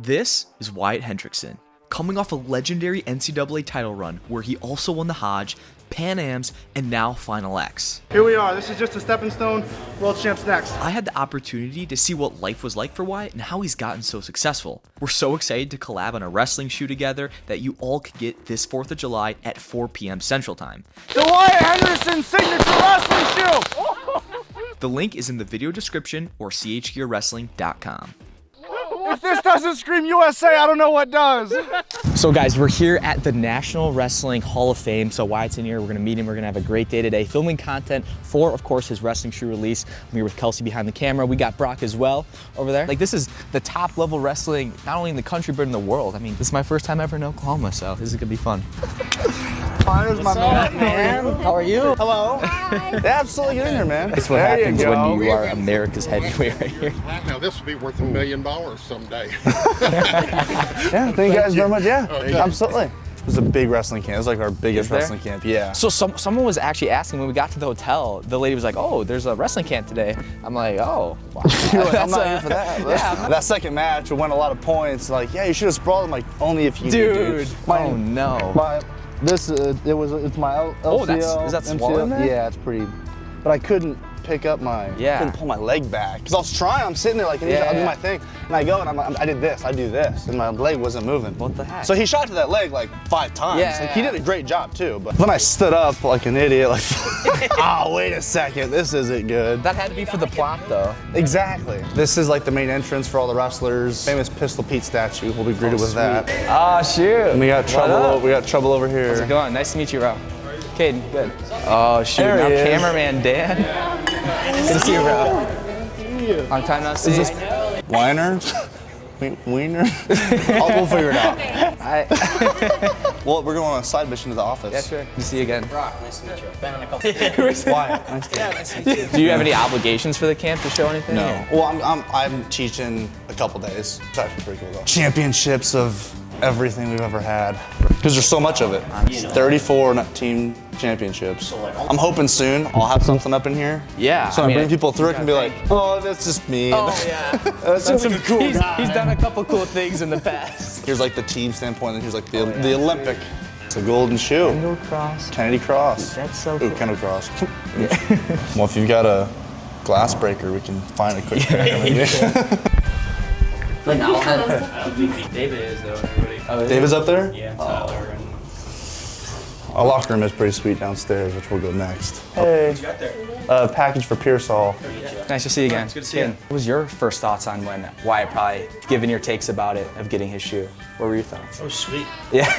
This is Wyatt Hendrickson, coming off a legendary NCAA title run where he also won the Hodge, Pan Ams, and now Final X. Here we are. This is just a stepping stone. World champs next. I had the opportunity to see what life was like for Wyatt and how he's gotten so successful. We're so excited to collab on a wrestling shoe together that you all could get this 4th of July at 4 p.m. Central Time. The Wyatt Hendrickson signature wrestling shoe! The link is in the video description or chgearwrestling.com. If this doesn't scream USA, I don't know what does. So guys, we're here at the National Wrestling Hall of Fame. So Wyatt's in here, we're gonna meet him, we're gonna have a great day today, filming content for, of course, his wrestling shoe release. I'm here with Kelsey behind the camera. We got Brock as well over there. Like, this is the top level wrestling, not only in the country, but in the world. I mean, this is my first time ever in Oklahoma, so this is gonna be fun. There's my man. How are you? Hello. Hi. Absolutely, get in here, man. That's what happens when you are America's heavyweight right here. Now this will be worth $1 million someday. Yeah, thank you guys very much. Yeah, absolutely. It was a big wrestling camp. It was like our biggest wrestling camp. Yeah. So someone was actually asking when we got to the hotel. The lady was like, "Oh, there's a wrestling camp today." I'm like, "Oh, wow." I'm not here for that. Yeah. That second match, we won a lot of points. Like, yeah, you should have sprawled. I'm like, only if you dude. Oh no. It's my LCL. Oh, is that swollen there? Yeah, it's pretty. But I couldn't pick up my. Yeah. Couldn't pull my leg back because I was trying. I'm sitting there like, I'll do my thing, and I go and I did this, I do this, and my leg wasn't moving. What the heck? So he shot to that leg like 5 times. Yeah. Like, he did a great job too. But then I stood up like an idiot, like, oh wait a second, this isn't good. That had to be for the plot though. Exactly. This is like the main entrance for all the wrestlers. Famous Pistol Pete statue. We'll be greeted with that. Oh shoot. And we got trouble. We got trouble over here. How's it going? Nice to meet you, bro. Cayden, good. Oh shoot, now cameraman Dan. Good to see you, bro. Long time no see. Is this Weiner? Wiener? We'll figure it out. Well, we're going on a side mission to the office. Yeah, sure. Good to see you again. Brock, nice to meet you. Been on a couple. Wyatt, nice to meet you. Do you have any obligations for the camp to show anything? No. Or? Well, I'm teaching a couple days. It's actually pretty cool though. Championships of everything we've ever had. Because there's so much of it. 34 team championships. I'm hoping soon I'll have something up in here. Yeah. So I bring people through it and be like, oh, that's just me. Oh yeah. That's just a cool guy. He's done a couple cool things in the past. Here's like the team standpoint, and here's like the Olympic. It's a golden shoe. Kendall Cross. Kennedy Cross. That's so cool. Ooh, Kendall Cross. Well, if you've got a glass breaker, we can find a quick pair. But now David is though. Everybody. Oh, David's up there? Yeah. Tyler and our locker room is pretty sweet downstairs, which we'll go next. Hey. what you got there? Package for Pearsall. Nice to see you again. It's good to see you. What was your first thoughts on when Wyatt probably given your takes about it, of getting his shoe? What were your thoughts? Oh, sweet. Yeah.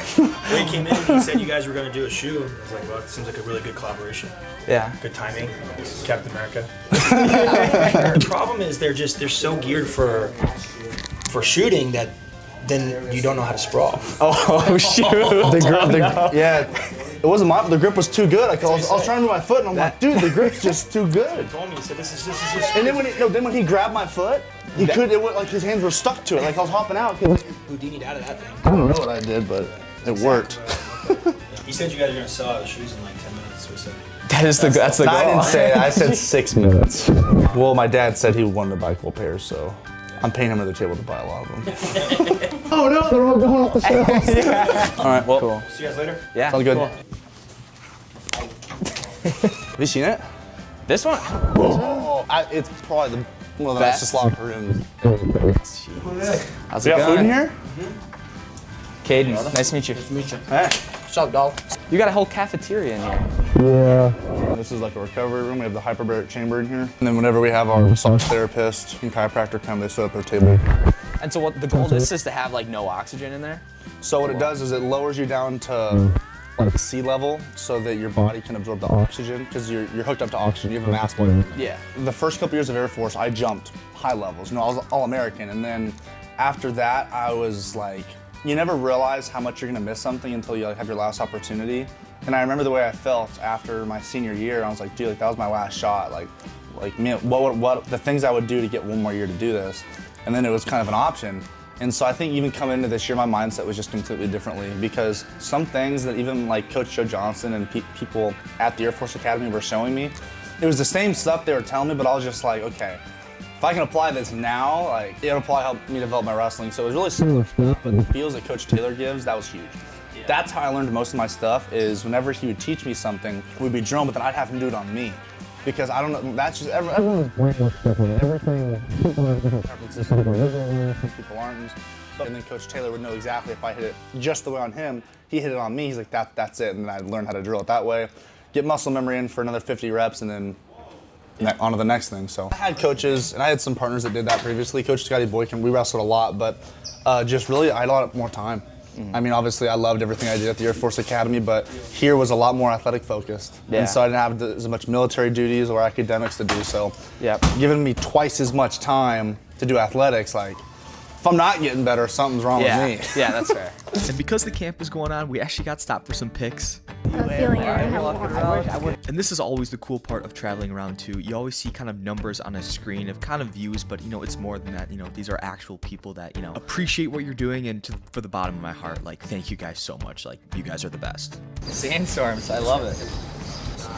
When he came in, he said you guys were going to do a shoe. I was like, well, it seems like a really good collaboration. Yeah. Good timing. Captain America. The problem is they're so geared for shooting that then you don't know how to sprawl. Oh shoot. Yeah. It wasn't the grip was too good. I was trying to move my foot and I'm like, dude, the grip's just too good. He told me, he said, this is And then when he grabbed my foot, it went like his hands were stuck to it. Like I was hopping out. Houdini'd out of that thing. I don't know what I did, but it worked. He said you guys are going to sell out the shoes in like 10 minutes or so. That's the goal. I didn't say it. I said 6 minutes. Well, my dad said he wanted to buy a couple pairs, so I'm paying him at the table to buy a lot of them. Oh no, they're all going off the shelves. Yeah. All right, well, cool. See you guys later. Yeah. Sounds good. Cool. Have you seen it? This one? Oh, it's probably one of the nicest locker rooms. How's We it got going? food in here? Cayden, nice to meet you. Nice to meet you. Hey. What's up, dog? You got a whole cafeteria in here. Yeah. This is like a recovery room. We have the hyperbaric chamber in here. And then whenever we have our massage therapist and chiropractor come, they set up their table. And so what the goal of this is to have like no oxygen in there? So what it does is it lowers you down to like sea level so that your body can absorb the oxygen because you're hooked up to oxygen. You have a mask on. Yeah. The first couple years of Air Force, I jumped high levels. You know, I was all-American. And then after that, I was like, you never realize how much you're gonna miss something until you like have your last opportunity. And I remember the way I felt after my senior year. I was like, dude, like that was my last shot. Like man, what the things I would do to get one more year to do this. And then it was kind of an option. And so I think even coming into this year, my mindset was just completely differently because some things that even like Coach Joe Johnson and people at the Air Force Academy were showing me, it was the same stuff they were telling me, but I was just like, okay, if I can apply this now, like it'll probably help me develop my wrestling. So it was really similar stuff, but the feels that Coach Taylor gives, that was huge. That's how I learned most of my stuff, is whenever he would teach me something, we'd be drilled, but then I'd have to do it on me. Because I don't know, that's just, everyone's brain works different. Everything, people have different preferences, some people are visual, some people aren't. And then Coach Taylor would know exactly if I hit it just the way on him, he hit it on me, he's like, that's it. And then I'd learn how to drill it that way, get muscle memory in for another 50 reps, and then on to the next thing. So I had coaches, and I had some partners that did that previously. Coach Scotty Boykin, we wrestled a lot, but just really, I had a lot more time. I mean, obviously, I loved everything I did at the Air Force Academy, but here was a lot more athletic focused. Yeah. And so I didn't have as much military duties or academics to do. So giving me twice as much time to do athletics, like, if I'm not getting better, something's wrong with me. Yeah, that's fair. And because the camp is going on, we actually got stopped for some pics. I'm feeling it. And this is always the cool part of traveling around too. You always see kind of numbers on a screen of kind of views, but you know, it's more than that. You know, these are actual people that, you know, appreciate what you're doing, and for the bottom of my heart, like, thank you guys so much. Like, you guys are the best. Sandstorms, I love it.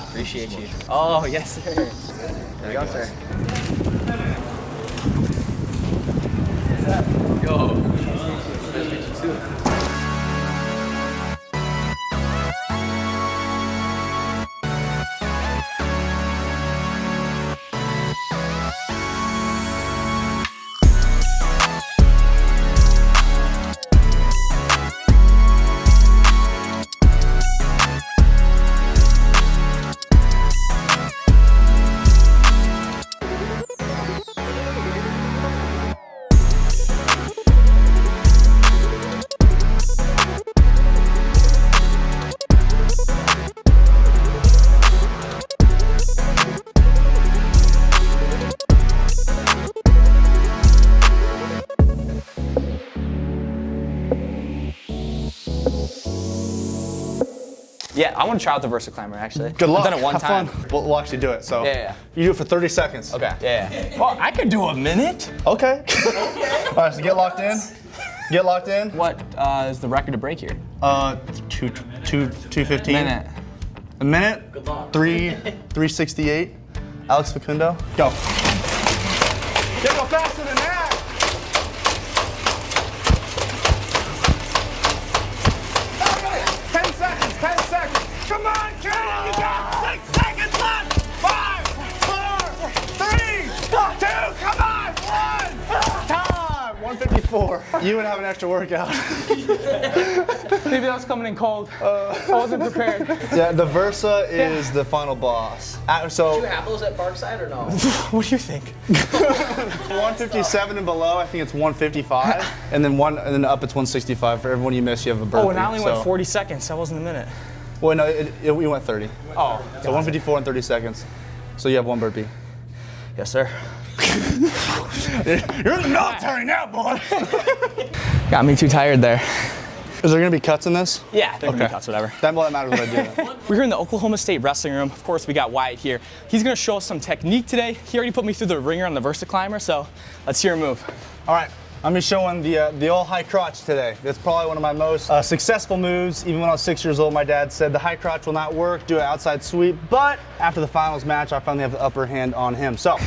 Appreciate you. Oh, yes, sir. There you go, sir. Go. Nice to meet you too. Yeah, I want to try out the Versa Climber, actually. Good luck. I've done it one Have time. Fun. We'll actually do it. So Yeah. you do it for 30 seconds. Okay. Yeah. Well, I could do a minute. Okay. All right, so get locked in. Get locked in. What is the record to break here? 2:15. Minute. A minute. Good luck. 3:68. Alex Facundo. Go. Get go faster than that. Okay, 10 seconds. 10 seconds. Come on, Cayden. You got 6 seconds left. 5, 4, 3, 2. Come on. 1. Time. 1:54. You would have an extra workout. Maybe I was coming in cold. I wasn't prepared. Yeah, the Versa is the final boss. So Do you have those at Parkside or no? What do you think? 157 and below, I think it's 155, and then up it's 165. For everyone you miss, you have a burpee. Oh, and I only went 40 seconds. That wasn't a minute. Well, no, we went 30. Oh. So 154 and 30 seconds. So you have one burpee. Yes, sir. You're in the military now, boy. Got me too tired there. Is there gonna be cuts in this? Yeah, there can be cuts, whatever. That matters what I do. We're here in the Oklahoma State Wrestling Room. Of course, we got Wyatt here. He's gonna show us some technique today. He already put me through the ringer on the Versa Climber, so let's hear him move. All right, I'm gonna be showing the old high crotch today. That's probably one of my most successful moves. Even when I was 6 years old, my dad said the high crotch will not work, do an outside sweep. But after the finals match, I finally have the upper hand on him. So,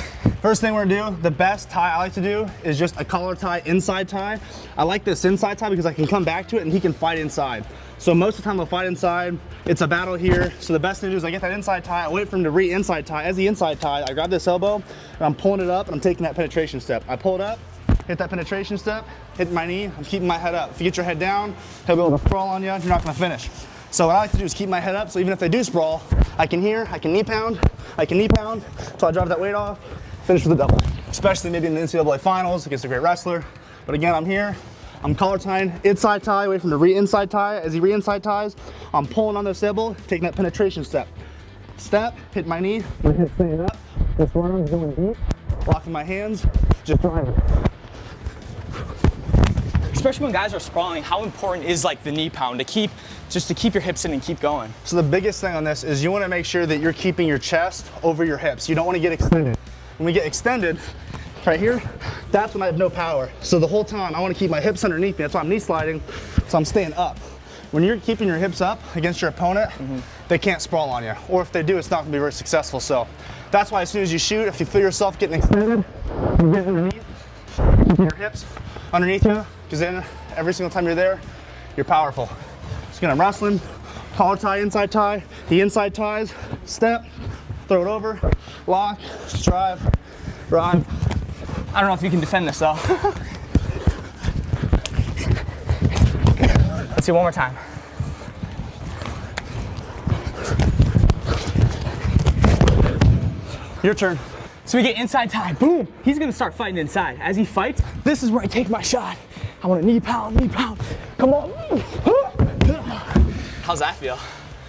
first thing we're gonna do, the best tie I like to do is just a collar tie, inside tie. I like this inside tie because I can come back to it and he can fight inside. So most of the time I'll fight inside. It's a battle here. So the best thing to do is I get that inside tie, I wait for him to re-inside tie. As the inside tie, I grab this elbow and I'm pulling it up and I'm taking that penetration step. I pull it up, hit that penetration step, hit my knee, I'm keeping my head up. If you get your head down, he'll be able to sprawl on you, you're not gonna finish. So what I like to do is keep my head up, so even if they do sprawl, I can knee pound, until I drive that weight off, finish with a double. Especially maybe in the NCAA finals against a great wrestler. But again, I'm here, I'm collar tying, inside tie, wait for him to re-inside tie. As he re-inside ties, I'm pulling on this elbow, taking that penetration step. Step, hit my knee, my head staying up, this arm's going deep, locking my hands, just driving. Especially when guys are sprawling, how important is like the knee pound to keep your hips in and keep going? So the biggest thing on this is you want to make sure that you're keeping your chest over your hips. You don't want to get extended. When we get extended, right here, that's when I have no power. So the whole time I want to keep my hips underneath me. That's why I'm knee sliding, so I'm staying up. When you're keeping your hips up against your opponent, they can't sprawl on you. Or if they do, it's not going to be very successful. So that's why as soon as you shoot, if you feel yourself getting extended, You get underneath, keep your hips underneath you, because then every single time you're there, you're powerful. Just gonna wrestling, collar tie, inside tie, the inside ties, step, throw it over, lock, drive, drive. I don't know if you can defend this though. Let's see one more time. Your turn. So we get inside tie, boom. He's gonna start fighting inside. As he fights, this is where I take my shot. I want a knee pound, come on. How's that feel?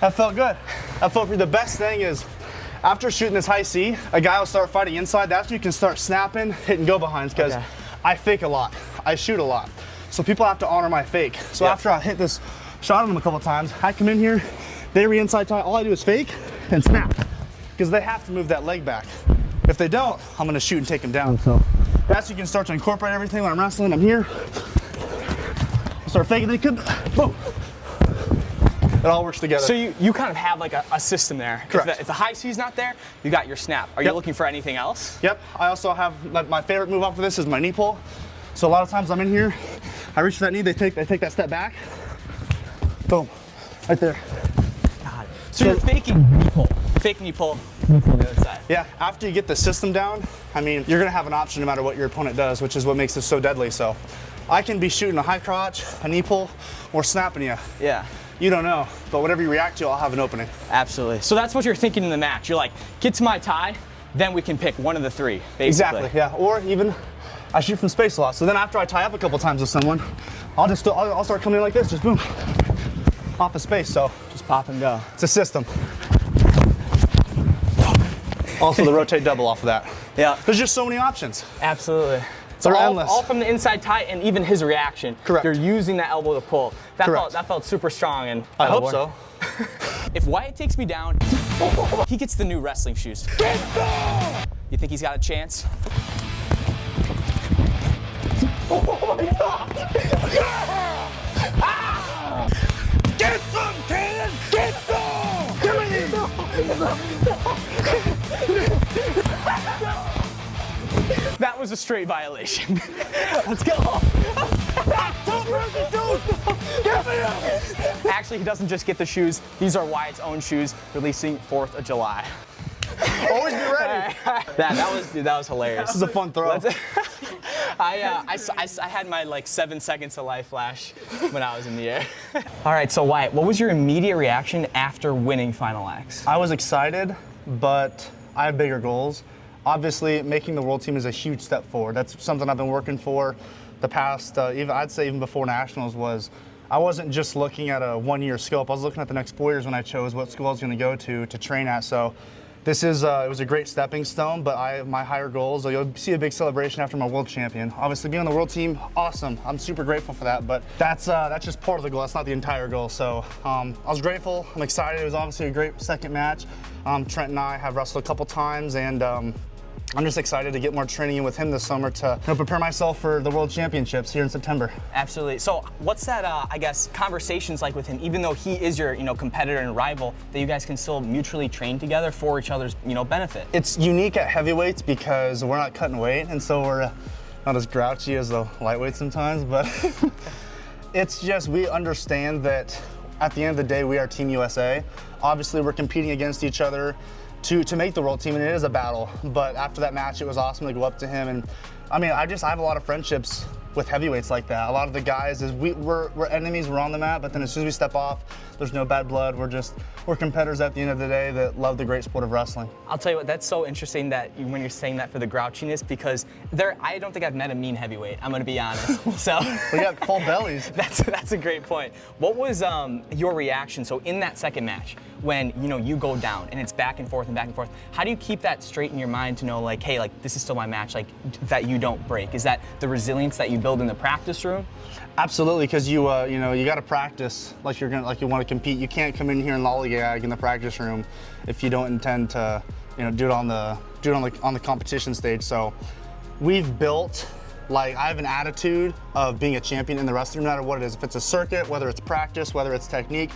That felt good. That felt good. The best thing is, after shooting this high C, a guy will start fighting inside. That's when you can start snapping, hit and go behinds, because I fake a lot. I shoot a lot. So people have to honor my fake. So after I hit this shot on them a couple times, I come in here, they re-inside tie, all I do is fake and snap, because they have to move that leg back. If they don't, I'm gonna shoot and take them down. So that's you can start to incorporate everything when I'm wrestling. I'm here, start faking, they could, boom. It all works together. So you kind of have like a system there. Correct. If the high C's not there, you got your snap. Are you looking for anything else? Yep, I also have, my favorite move off of this is my knee pull. So a lot of times I'm in here, I reach for that knee, they take that step back, boom, right there. Got it. So you're faking knee pull. Fake knee pull from the other side. Yeah, after you get the system down, I mean, you're gonna have an option no matter what your opponent does, which is what makes this so deadly. So I can be shooting a high crotch, a knee pull, or snapping you. Yeah. You don't know, but whatever you react to, I'll have an opening. Absolutely. So that's what you're thinking in the match. You're like, get to my tie, then we can pick one of the three, basically. Exactly, yeah. Or even, I shoot from space a lot. So then after I tie up a couple times with someone, I'll start coming in like this, just boom, off of space. So Just pop and go. it's a system. Also the rotate double off of that. Yeah. There's just so many options. Absolutely. They're all, endless. all from the inside tie and even his reaction. Correct. You're using that elbow to pull. That Correct. felt super strong. And I hope so. If Wyatt takes me down, he gets the new wrestling shoes. You think he's got a chance? Oh my God! Ah! Get some, Cayden! Get some! Give me That was a straight violation. Let's go. Actually, he doesn't just get the shoes. These are Wyatt's own shoes, releasing 4th of July. Always be ready. That was hilarious. This is a fun throw. I had my like 7 seconds of life flash when I was in the air. All right, so Wyatt, what was your immediate reaction after winning Final X? I was excited, but I have bigger goals. Obviously, making the world team is a huge step forward. That's something I've been working for the past, I'd say even before nationals I wasn't just looking at a 1-year scope. I was looking at the next 4 years when I chose what school I was going to go to train at. So this is, it was a great stepping stone, but my higher goals, you'll see a big celebration after my world champion. Obviously being on the world team, awesome. I'm super grateful for that, but that's just part of the goal. That's not the entire goal. So I was grateful, I'm excited. It was obviously a great second match. Trent and I have wrestled a couple times, and I'm just excited to get more training in with him this summer to prepare myself for the World Championships here in September. Absolutely. So what's that, I guess, conversations like with him, even though he is your, competitor and rival, that you guys can still mutually train together for each other's, benefit? It's unique at heavyweights because we're not cutting weight, and so we're not as grouchy as the lightweights sometimes, but it's just, we understand that at the end of the day, we are Team USA. Obviously, we're competing against each other to make the world team, and it is a battle. But after that match, it was awesome to go up to him, and I mean, I have a lot of friendships with heavyweights like that. A lot of the guys we're enemies, we're on the mat, but then as soon as we step off, there's no bad blood. We're competitors at the end of the day that love the great sport of wrestling. I'll tell you what, that's so interesting that when you're saying that for the grouchiness, because I don't think I've met a mean heavyweight, I'm gonna be honest. So We got full bellies. That's a great point. What was your reaction? So in that second match, when you go down and it's back and forth, how do you keep that straight in your mind to know, like, hey, like, this is still my match, like, that you don't break? Is that the resilience that you build in the practice room? Absolutely, because you got to practice like you want to compete. You can't come in here and lollygag in the practice room if you don't intend to do it on the competition stage. So we've built, like, I have an attitude of being a champion in the wrestling, no matter what it is. If it's a circuit, whether it's practice, whether it's technique,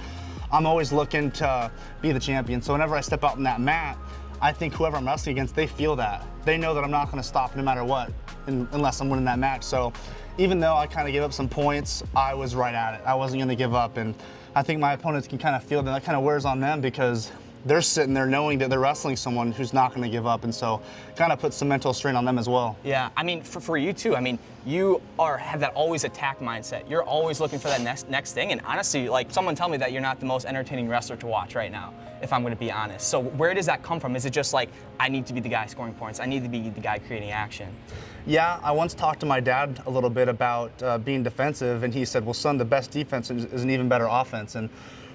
I'm always looking to be the champion. So whenever I step out on that mat, I think whoever I'm wrestling against, they feel that. They know that I'm not going to stop no matter what, unless I'm winning that match. So even though I kind of gave up some points, I was right at it. I wasn't going to give up. And I think my opponents can kind of feel that kind of wears on them because they're sitting there knowing that they're wrestling someone who's not going to give up, and so kind of puts some mental strain on them as well. Yeah, I mean, for you too. I mean, you have that always attack mindset. You're always looking for that next thing. And honestly, like someone tell me that you're not the most entertaining wrestler to watch right now, if I'm going to be honest. So where does that come from? Is it just like I need to be the guy scoring points? I need to be the guy creating action? Yeah, I once talked to my dad a little bit about being defensive, and he said, "Well, son, the best defense is an even better offense." And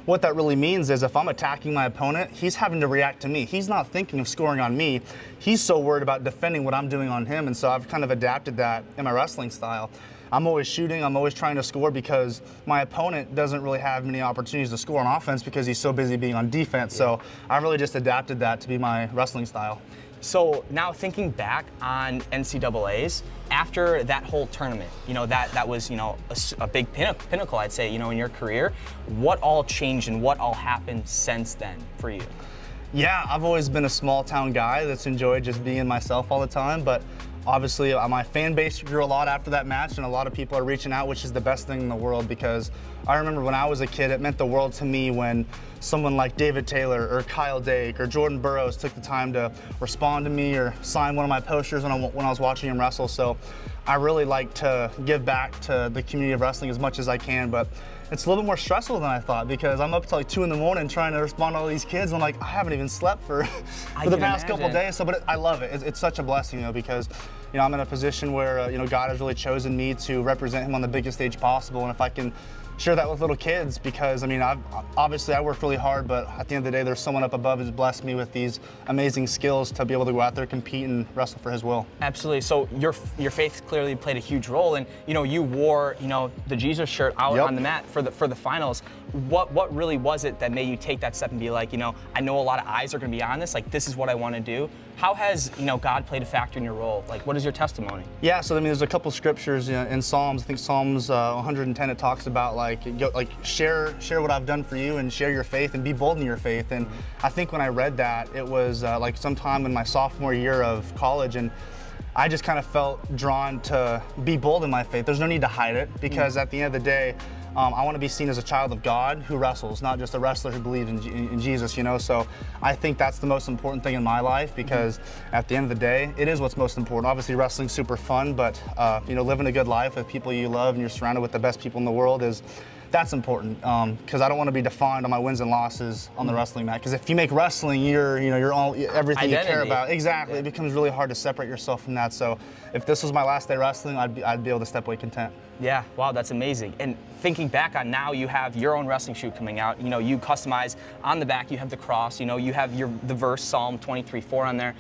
what that really means is if I'm attacking my opponent, he's having to react to me. He's not thinking of scoring on me. He's so worried about defending what I'm doing on him, and so I've kind of adapted that in my wrestling style. I'm always shooting, I'm always trying to score because my opponent doesn't really have many opportunities to score on offense because he's so busy being on defense. So I really just adapted that to be my wrestling style. So now thinking back on NCAAs, after that whole tournament, you know, that was, you know, a big pinnacle, I'd say, you know, in your career. What all changed and what all happened since then for you? Yeah, I've always been a small town guy that's enjoyed just being myself all the time, but obviously my fan base grew a lot after that match, and a lot of people are reaching out, which is the best thing in the world, because I remember when I was a kid, it meant the world to me when someone like David Taylor or Kyle Dake or Jordan Burroughs took the time to respond to me or sign one of my posters when I was watching him wrestle. So I really like to give back to the community of wrestling as much as I can, but it's a little bit more stressful than I thought because I'm up till like 2 in the morning trying to respond to all these kids. I'm like, I haven't even slept for the past couple of days. So, but I love it. It's such a blessing, you know, because you know I'm in a position where you know God has really chosen me to represent Him on the biggest stage possible, and if I can share that with little kids, because I mean, obviously I worked really hard, but at the end of the day, there's someone up above who's blessed me with these amazing skills to be able to go out there, compete, and wrestle for His will. Absolutely. So your faith clearly played a huge role, and you know you wore the Jesus shirt out on the mat for the finals. What really was it that made you take that step and be like, you know, I know a lot of eyes are going to be on this. Like, this is what I want to do. How has God played a factor in your role? Like, what is your testimony? Yeah, so I mean, there's a couple scriptures in Psalms. I think Psalms 110 it talks about like share what I've done for you and share your faith and be bold in your faith. And I think when I read that, it was like sometime in my sophomore year of college, and I just kind of felt drawn to be bold in my faith. There's no need to hide it because at the end of the day, I want to be seen as a child of God who wrestles, not just a wrestler who believes in Jesus, you know? So I think that's the most important thing in my life because at the end of the day, it is what's most important. Obviously, wrestling's super fun, but you know, living a good life with people you love and you're surrounded with the best people in the world that's important because I don't want to be defined on my wins and losses on the wrestling mat. Because if you make wrestling you're all everything Identity. You care about. Exactly, It becomes really hard to separate yourself from that. So if this was my last day wrestling, I'd be able to step away content. Yeah, wow, that's amazing. And thinking back on now, you have your own wrestling shoe coming out. You know, you customize on the back. You have the cross. You know, you have the verse Psalm 23:4 on there.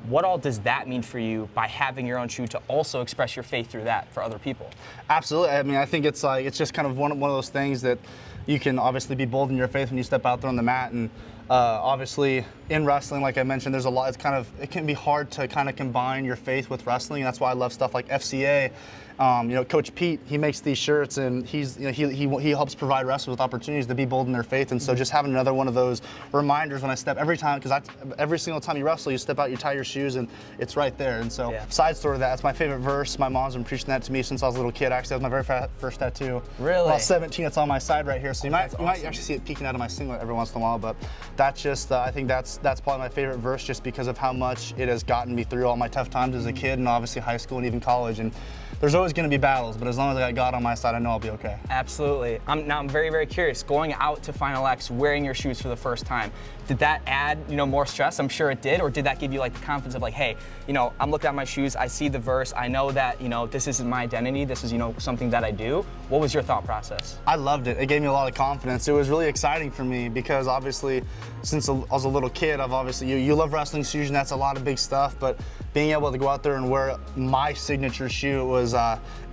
What all does that mean for you by having your own shoe to also express your faith through that for other people? Absolutely. I mean, I think it's just kind of one of those things that you can obviously be bold in your faith when you step out there on the mat. And obviously in wrestling, like I mentioned, there's a lot. It can be hard to kind of combine your faith with wrestling. And that's why I love stuff like FCA. You know, Coach Pete, he makes these shirts, and he helps provide wrestlers with opportunities to be bold in their faith. And so just having another one of those reminders when I step every single time you wrestle, you step out, you tie your shoes, and it's right there. And so side story of that, it's my favorite verse. My mom's been preaching that to me since I was a little kid. Actually, that was my very first tattoo. Really? When I was 17, it's on my side right here. So you might actually see it peeking out of my singlet every once in a while. But that's just, I think that's probably my favorite verse just because of how much it has gotten me through all my tough times as a kid and obviously high school and even college. And there's always going to be battles, but as long as I got God on my side, I know I'll be okay. Absolutely. I'm very, very curious. Going out to Final X, wearing your shoes for the first time, did that add, more stress? I'm sure it did. Or did that give you like the confidence of like, hey, I'm looking at my shoes, I see the verse, I know that, this isn't my identity, this is, something that I do. What was your thought process? I loved it. It gave me a lot of confidence. It was really exciting for me because obviously, since I was a little kid, I've obviously, you love wrestling shoes and that's a lot of big stuff, but being able to go out there and wear my signature shoe was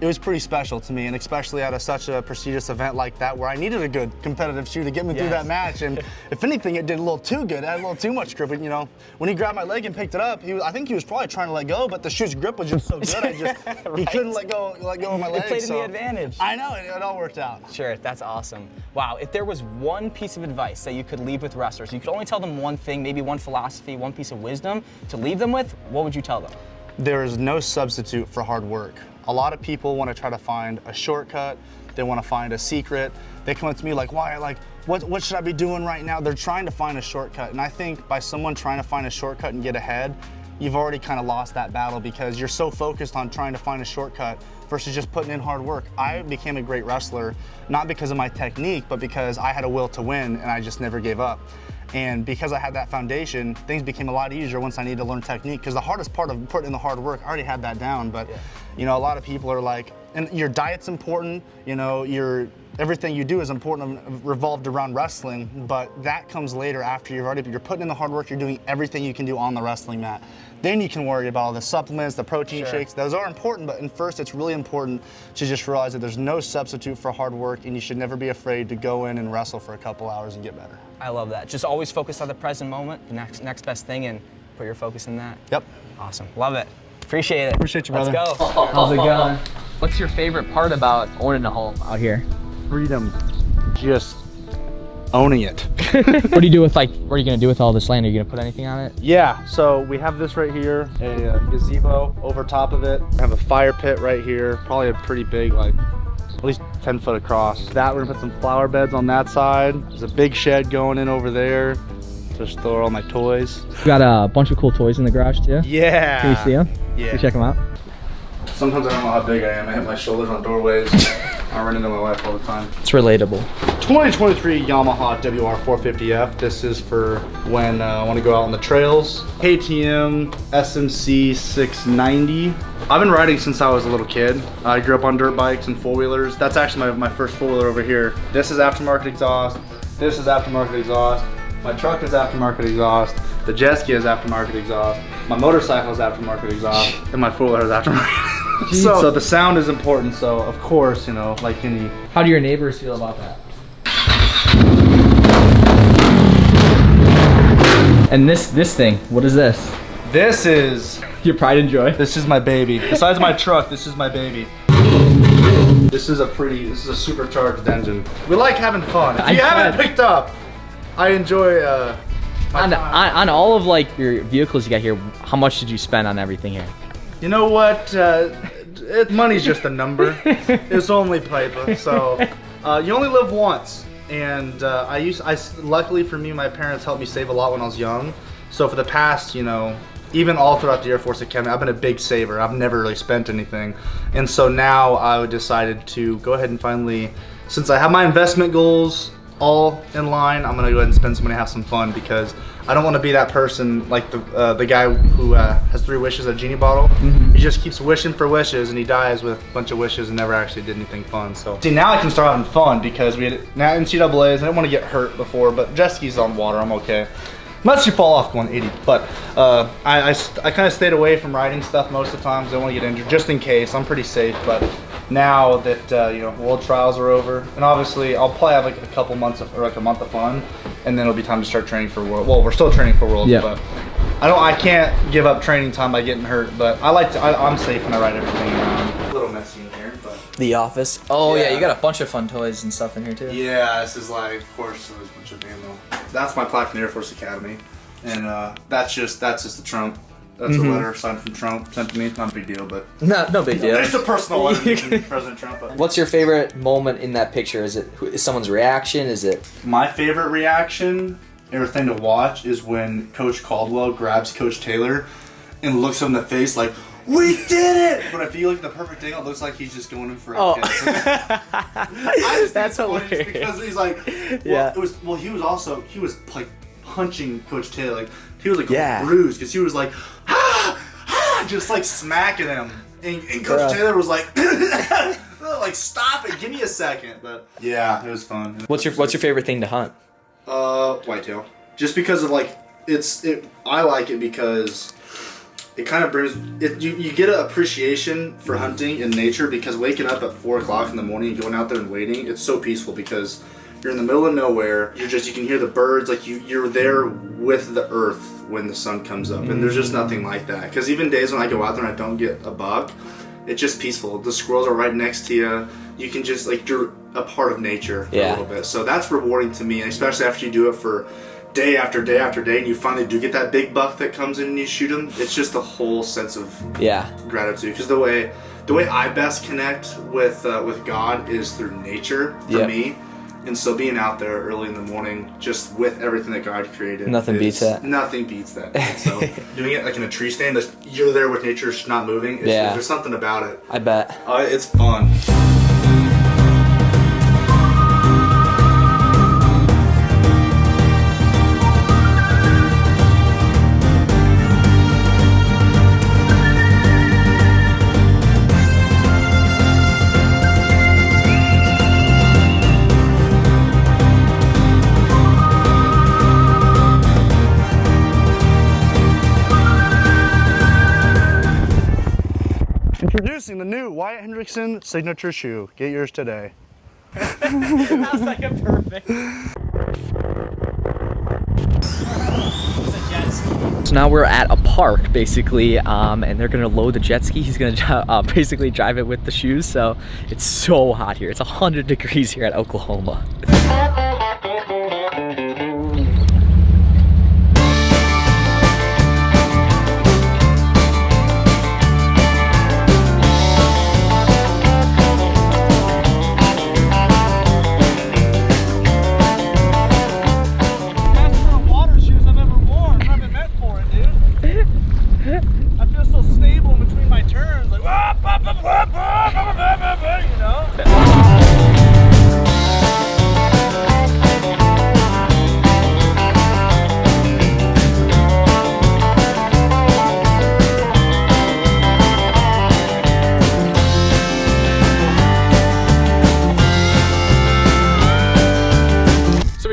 it was pretty special to me, and especially at such a prestigious event like that where I needed a good competitive shoe to get me through that match. And if anything, it did a little too good. It had a little too much grip. But, you know, when he grabbed my leg and picked it up, I think he was probably trying to let go, but the shoe's grip was just so good. He couldn't let go of my leg. It played in the advantage. I know, it all worked out. Sure, that's awesome. Wow, if there was one piece of advice that you could leave with wrestlers, you could only tell them one thing, maybe one philosophy, one piece of wisdom to leave them with, what would you tell them? There is no substitute for hard work. A lot of people want to try to find a shortcut. They want to find a secret. They come up to me like, Wyatt, like, what should I be doing right now? They're trying to find a shortcut. And I think by someone trying to find a shortcut and get ahead, you've already kind of lost that battle because you're so focused on trying to find a shortcut versus just putting in hard work. I became a great wrestler, not because of my technique, but because I had a will to win and I just never gave up. And because I had that foundation, things became a lot easier once I needed to learn technique, because the hardest part of putting in the hard work, I already had that down, but you know, a lot of people are like, and your diet's important, you know, everything you do is important, revolved around wrestling, but that comes later after you're putting in the hard work, you're doing everything you can do on the wrestling mat. Then you can worry about all the supplements, the protein shakes. Those are important, but first it's really important to just realize that there's no substitute for hard work, and you should never be afraid to go in and wrestle for a couple hours and get better. I love that. Just always focus on the present moment, the next best thing, and put your focus in that. Yep. Awesome. Love it. Appreciate it. Appreciate you, brother. Let's go. How's it going? What's your favorite part about owning a home out here? Freedom. Just owning it. What do you do with, like, what are you gonna do with all this land? Are you gonna put anything on it? Yeah, so we have this right here, a gazebo over top of it. I have a fire pit right here, probably a pretty big, like at least 10 foot across. That, we're gonna put some flower beds on that side. There's a big shed going in over there. Just throw all my toys. You got a bunch of cool toys in the garage too? Yeah. Can we see them? Yeah. Can we check them out? Sometimes I don't know how big I am. I hit my shoulders on doorways. I run into my wife all the time. It's relatable. 2023 Yamaha WR450F. This is for when I want to go out on the trails. KTM SMC 690. I've been riding since I was a little kid. I grew up on dirt bikes and four-wheelers. That's actually my first four-wheeler over here. This is aftermarket exhaust. This is aftermarket exhaust. My truck is aftermarket exhaust. The jet ski is aftermarket exhaust. My motorcycle is aftermarket exhaust. And my four-wheeler is aftermarket. So the sound is important, so of course, you know, like any... How do your neighbors feel about that? And this thing, what is this? This is... Your pride and joy? This is my baby. Besides my truck, this is my baby. This is a supercharged engine. We like having fun. If you haven't picked up, I enjoy on all of like your vehicles you got here, how much did you spend on everything here? You know what? Money's just a number. It's only paper. So you only live once. And luckily for me, my parents helped me save a lot when I was young. So for the past, you know, even all throughout the Air Force Academy, I've been a big saver. I've never really spent anything. And so now I decided to go ahead and finally, since I have my investment goals all in line, I'm gonna go ahead and spend some money, have some fun, because I don't want to be that person like the guy who has 3 wishes at a genie bottle. He just keeps wishing for wishes and he dies with a bunch of wishes and never actually did anything fun. So see, now I can start having fun because we had now NCAAs. I didn't want to get hurt before, but jet skis on water, I'm okay. Unless you fall off going 80, but I kind of stayed away from riding stuff most of the time because I don't want to get injured, just in case. I'm pretty safe, but now that you know, world trials are over, and obviously I'll probably have like a couple months or like a month of fun, and then it'll be time to start training for world. Well, we're still training for world, but I can't give up training time by getting hurt. But I'm safe when I ride everything around. A little messy in here, but the office. Oh yeah, you got a bunch of fun toys and stuff in here too. yeah, this is like, of course, there's a bunch of ammo. That's my plaque from the Air Force Academy, and that's just the Trump. That's a letter signed from Trump sent to me. Not a big deal, but No big deal. it's a personal letter from President Trump. But What's your favorite moment in that picture? Is someone's reaction? Is it? my favorite reaction or thing to watch is when Coach Caldwell grabs Coach Taylor and looks him in the face like, "We did it!" But if you look at the perfect angle, it looks like he's just going in for a kiss. That's hilarious. Because he's like, he was like punching Coach Taylor, like he was like bruised because he was like, just like smacking him, and Coach Taylor was like, like, stop it, give me a second. But yeah, it was fun. What's your favorite thing to hunt? Whitetail. Just because of like I like it because it kind of brings it. You get an appreciation for hunting in nature, because waking up at 4 o'clock in the morning and going out there and waiting, it's so peaceful because you're in the middle of nowhere. You can hear the birds, like you're there with the earth when the sun comes up, and there's just nothing like that. Because even days when I go out there and I don't get a buck, it's just peaceful. The squirrels are right next to you. You can just you're a part of nature for a little bit. So that's rewarding to me, and especially after you do it for day after day after day, and you finally do get that big buck that comes in and you shoot him. It's just a whole sense of gratitude. Because the way I best connect with God is through nature for me. And so being out there early in the morning, just with everything that God created, Nothing beats that. Nothing beats that. So doing it like in a tree stand, you're there with nature, it's not moving. There's something about it. I bet. It's fun. Introducing the new Wyatt Hendrickson signature shoe. Get yours today. That was like a perfect. So now we're at a park basically, and they're gonna load the jet ski. He's gonna basically drive it with the shoes. So it's so hot here. It's 100 degrees here at Oklahoma.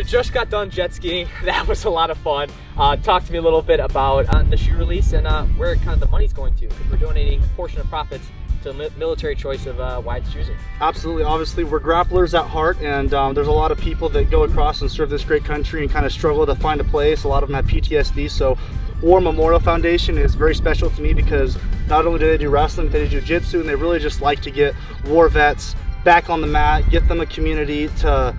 Just got done jet skiing. That was a lot of fun. Talk to me a little bit about the shoe release and where kind of the money's going to. We're donating a portion of profits to the military choice of Wyatt's choosing. Absolutely. Obviously, we're grapplers at heart, and there's a lot of people that go across and serve this great country and kind of struggle to find a place. A lot of them have PTSD, so War Memorial Foundation is very special to me because not only do they do wrestling, but they do jiu-jitsu, and they really just like to get war vets back on the mat, get them a community to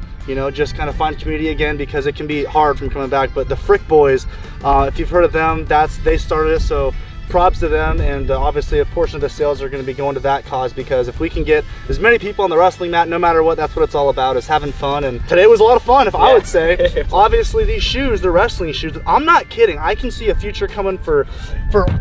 just kind of find community again, because it can be hard from coming back. But the Frick Boys, if you've heard of them, they started it, so props to them. And obviously a portion of the sales are going to be going to that cause, because if we can get as many people on the wrestling mat, no matter what, that's what it's all about, is having fun. And today was a lot of fun, I would say. Obviously these shoes, the wrestling shoes, I'm not kidding, I can see a future coming for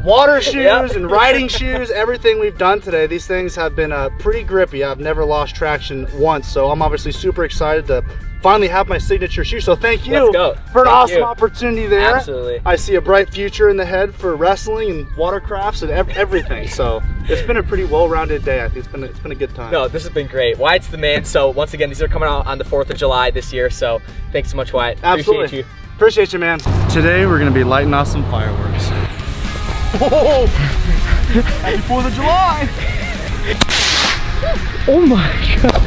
water shoes and riding shoes. Everything we've done today, these things have been pretty grippy. I've never lost traction once, so I'm obviously super excited to finally have my signature shoe. So thank you for an awesome opportunity there. Absolutely. I see a bright future in the head for wrestling and watercrafts and everything. So it's been a pretty well-rounded day. I think it's been a good time. No, this has been great. Wyatt's the man. So once again, these are coming out on the 4th of July this year. So thanks so much, Wyatt. Absolutely. Appreciate you, man. Today we're gonna be lighting off some fireworks. Oh! Happy 4th of July! Oh my God.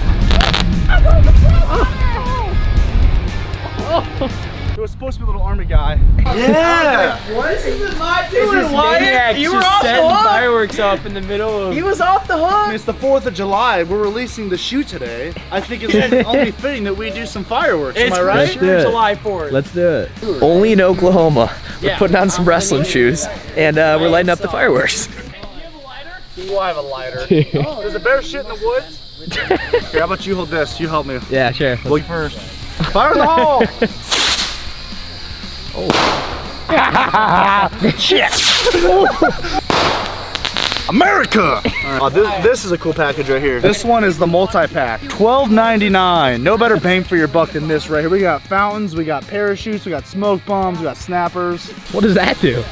It was supposed to be a little army guy. Yeah! What is he not doing, Wyatt? You were off the hook! Fireworks up in the middle of... He was off the hook! I mean, it's the 4th of July. We're releasing the shoe today. I think it's only fitting that we do some fireworks. Am I right? It's July 4th. Let's do it. Only in Oklahoma. We're putting on some wrestling shoes, and we're lighting up the fireworks. Do I have a lighter? Oh, there's a bear shit in the woods? Here, how about you hold this? You help me. Yeah, sure. Look first. Fire in the hole! Shit! America! Right. This is a cool package right here. This one is the multi-pack. $12.99. No better bang for your buck than this right here. We got fountains, we got parachutes, we got smoke bombs, we got snappers. What does that do?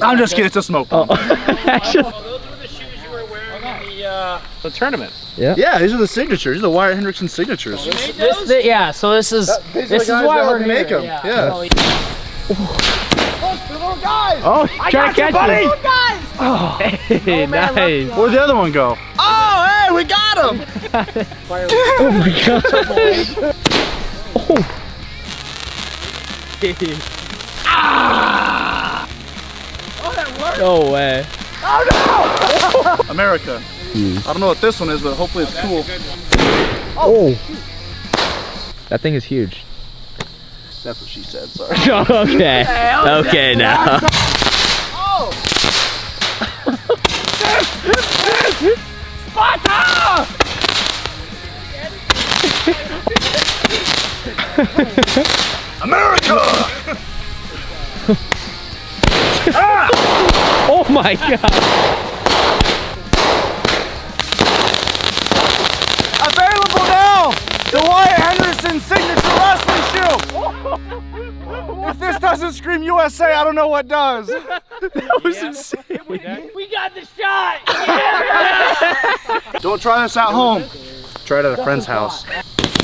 I'm just kidding, it's a smoke bomb. Those were the shoes you were wearing in the tournament. Yeah. Yeah, these are the signatures. These are the Wyatt Hendrickson signatures. So this is why we're making them. Yeah. guys! Oh, I try got to you, catch buddy! you. Guys! Oh, hey, nice. Where'd the other one go? Oh, hey, we got him! Oh my god. Oh. Oh, that worked! No way. America. I don't know what this one is, but hopefully it's cool. Oh. That thing is huge. That's what she said, sorry. Okay. Okay now. Oh! Sparta! America! Oh my god. Available now! The Wyatt Hendrickson signature wrestling shoe! If this doesn't scream USA, I don't know what does. That was insane. We got the shot! Don't try this at home. Try it at a friend's house.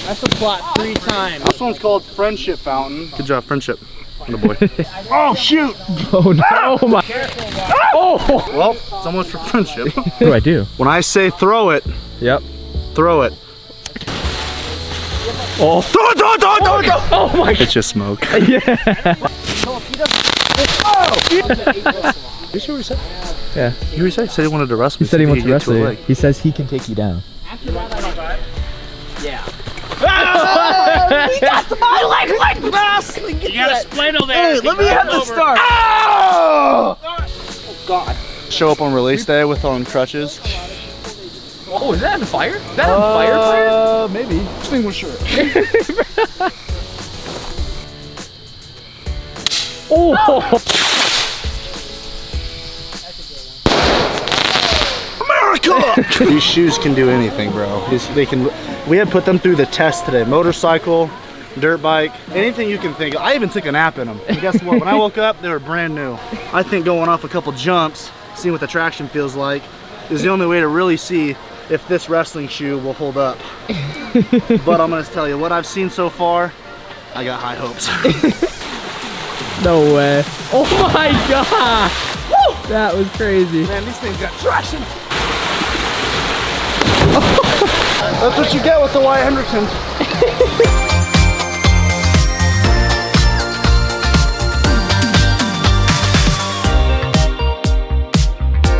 That's a plot 3 times. This one's called Friendship Fountain. Good job, Friendship. Good boy. Oh, shoot! Oh no. Oh my. Oh. Well, so much for friendship. What do I do? When I say throw it, Yep. throw it. Oh. Throw it, throw it, throw it, throw it, throw it. Oh my god. It's just smoke. Yeah. You see what he said? Yeah. You were saying? He said he wanted to wrestle me. He said he wants to get wrestle a you. leg. He says he can take you down. We got the leg wrestling! You gotta splinter there. Hey, let me have the start. Oh! God. Show up on release day with on crutches. Oh, is that on fire? Is that on fire? Maybe. Extinguisher. Oh. America! These shoes can do anything, bro. They can. We had put them through the test today. Motorcycle, dirt bike, anything you can think of. I even took a nap in them. And guess what? When I woke up, they were brand new. I think going off a couple jumps, seeing what the traction feels like, is the only way to really see if this wrestling shoe will hold up. But I'm gonna tell you, what I've seen so far, I got high hopes. No way. Oh my god. Woo! That was crazy. Man, these things got traction. That's what you get with the Wyatt Hendricksons.